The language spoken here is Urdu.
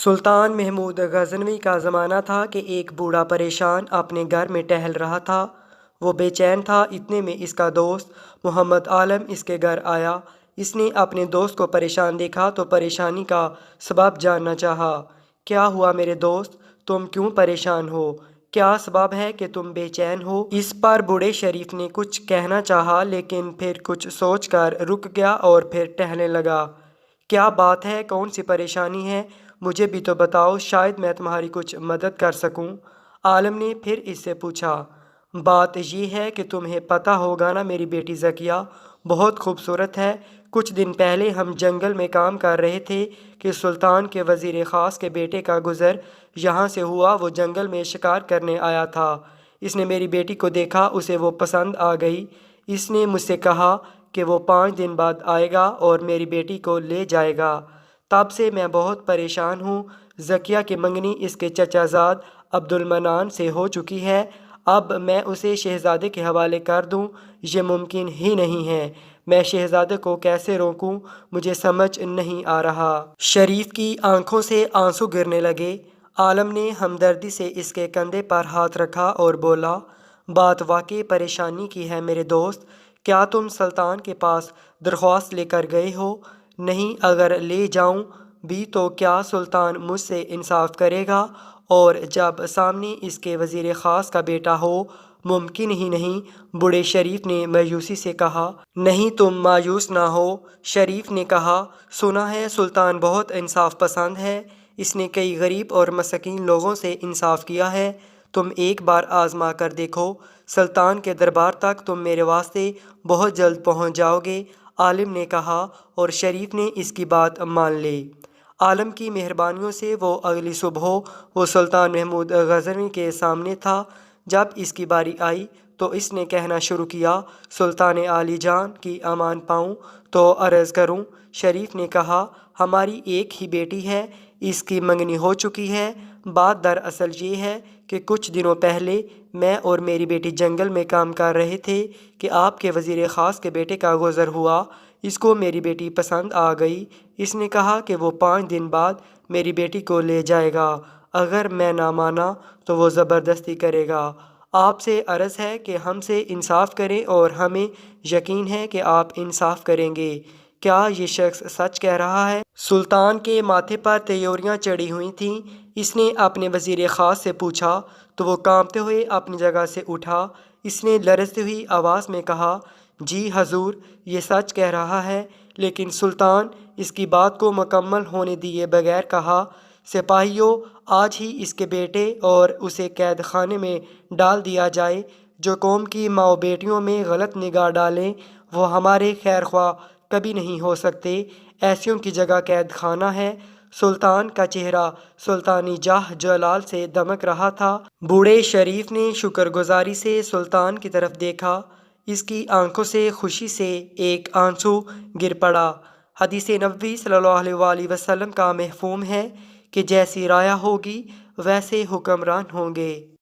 سلطان محمود غزنوی کا زمانہ تھا کہ ایک بوڑھا پریشان اپنے گھر میں ٹہل رہا تھا۔ وہ بے چین تھا، اتنے میں اس کا دوست محمد عالم اس کے گھر آیا۔ اس نے اپنے دوست کو پریشان دیکھا تو پریشانی کا سبب جاننا چاہا۔ کیا ہوا میرے دوست، تم کیوں پریشان ہو؟ کیا سبب ہے کہ تم بے چین ہو؟ اس پر بوڑھے شریف نے کچھ کہنا چاہا لیکن پھر کچھ سوچ کر رک گیا اور پھر ٹہلنے لگا۔ کیا بات ہے، کون سی پریشانی ہے؟ مجھے بھی تو بتاؤ، شاید میں تمہاری کچھ مدد کر سکوں۔ عالم نے پھر اس سے پوچھا، بات یہ ہے کہ تمہیں پتہ ہوگا نا، میری بیٹی ذکیہ بہت خوبصورت ہے۔ کچھ دن پہلے ہم جنگل میں کام کر رہے تھے کہ سلطان کے وزیر خاص کے بیٹے کا گزر یہاں سے ہوا۔ وہ جنگل میں شکار کرنے آیا تھا۔ اس نے میری بیٹی کو دیکھا، اسے وہ پسند آ گئی۔ اس نے مجھ سے کہا کہ وہ 5 دن بعد آئے گا اور میری بیٹی کو لے جائے گا۔ تب سے میں بہت پریشان ہوں۔ ذکیہ کی منگنی اس کے چچا زاد عبد المنان سے ہو چکی ہے۔ اب میں اسے شہزادے کے حوالے کر دوں، یہ ممکن ہی نہیں ہے۔ میں شہزادے کو کیسے روکوں، مجھے سمجھ نہیں آ رہا۔ شریف کی آنکھوں سے آنسو گرنے لگے۔ عالم نے ہمدردی سے اس کے کندھے پر ہاتھ رکھا اور بولا، بات واقعی پریشانی کی ہے میرے دوست۔ کیا تم سلطان کے پاس درخواست لے کر گئے ہو؟ نہیں، اگر لے جاؤں بھی تو کیا سلطان مجھ سے انصاف کرے گا؟ اور جب سامنے اس کے وزیر خاص کا بیٹا ہو، ممکن ہی نہیں۔ بوڑھے شریف نے مایوسی سے کہا۔ نہیں، تم مایوس نہ ہو، شریف نے کہا۔ سنا ہے سلطان بہت انصاف پسند ہے۔ اس نے کئی غریب اور مسکین لوگوں سے انصاف کیا ہے۔ تم ایک بار آزما کر دیکھو، سلطان کے دربار تک تم میرے واسطے بہت جلد پہنچ جاؤ گے، عالم نے کہا، اور شریف نے اس کی بات مان لی۔ عالم کی مہربانیوں سے وہ اگلی صبح وہ سلطان محمود غزنوی کے سامنے تھا۔ جب اس کی باری آئی تو اس نے کہنا شروع کیا، سلطان عالی جان کی امان پاؤں تو عرض کروں۔ شریف نے کہا، ہماری ایک ہی بیٹی ہے، اس کی منگنی ہو چکی ہے۔ بات دراصل یہ ہے کہ کچھ دنوں پہلے میں اور میری بیٹی جنگل میں کام کر رہے تھے کہ آپ کے وزیر خاص کے بیٹے کا گزر ہوا۔ اس کو میری بیٹی پسند آ گئی۔ اس نے کہا کہ وہ 5 دن بعد میری بیٹی کو لے جائے گا۔ اگر میں نہ مانا تو وہ زبردستی کرے گا۔ آپ سے عرض ہے کہ ہم سے انصاف کریں اور ہمیں یقین ہے کہ آپ انصاف کریں گے۔ کیا یہ شخص سچ کہہ رہا ہے؟ سلطان کے ماتھے پر تیوریاں چڑھی ہوئی تھیں۔ اس نے اپنے وزیر خاص سے پوچھا تو وہ کانپتے ہوئے اپنی جگہ سے اٹھا۔ اس نے لرزتی ہوئی آواز میں کہا، جی حضور، یہ سچ کہہ رہا ہے۔ لیکن سلطان اس کی بات کو مکمل ہونے دیے بغیر کہا، سپاہیوں، آج ہی اس کے بیٹے اور اسے قید خانے میں ڈال دیا جائے۔ جو قوم کی ماؤں بیٹیوں میں غلط نگاہ ڈالیں وہ ہمارے خیر خواہ کبھی نہیں ہو سکتے۔ ایسیوں کی جگہ قید خانہ ہے۔ سلطان کا چہرہ سلطانی جاہ جلال سے دمک رہا تھا۔ بوڑھے شریف نے شکر گزاری سے سلطان کی طرف دیکھا۔ اس کی آنکھوں سے خوشی سے ایک آنسو گر پڑا۔ حدیث نبوی صلی اللہ علیہ وآلہ وسلم کا مفہوم ہے کہ جیسی رعایا ہوگی ویسے حکمران ہوں گے۔